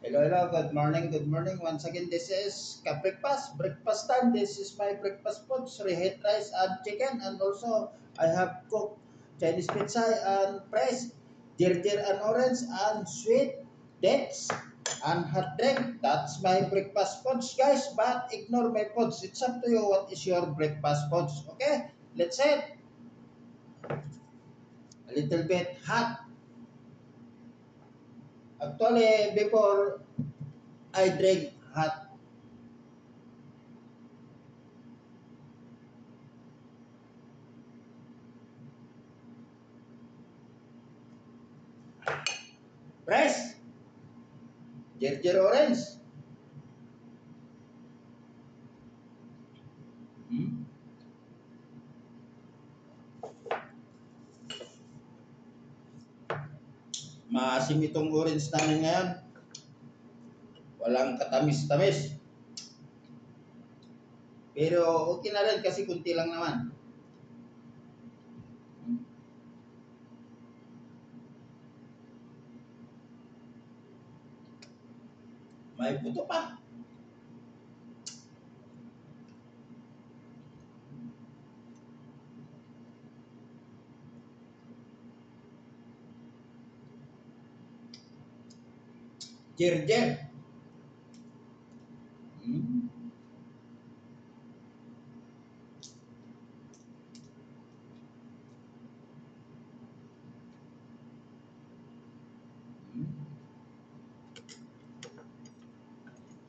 Hello, hello. Good morning, good morning. Once again, this is breakfast time. This is my breakfast food, reheat rice and chicken. And also, I have cooked Chinese pizza and fries, ginger and orange and sweet dates and hot drink. That's my breakfast foods, guys. But ignore my foods. It's up to you what is your breakfast foods. Okay, let's say a little bit hot. Actually, before I drink hot rice, ginger orange. Hmm? Maasim itong orange namin ngayon. Walang katamis-tamis. Pero okay na rin kasi kunti lang naman. May puto pa. Jer-jer.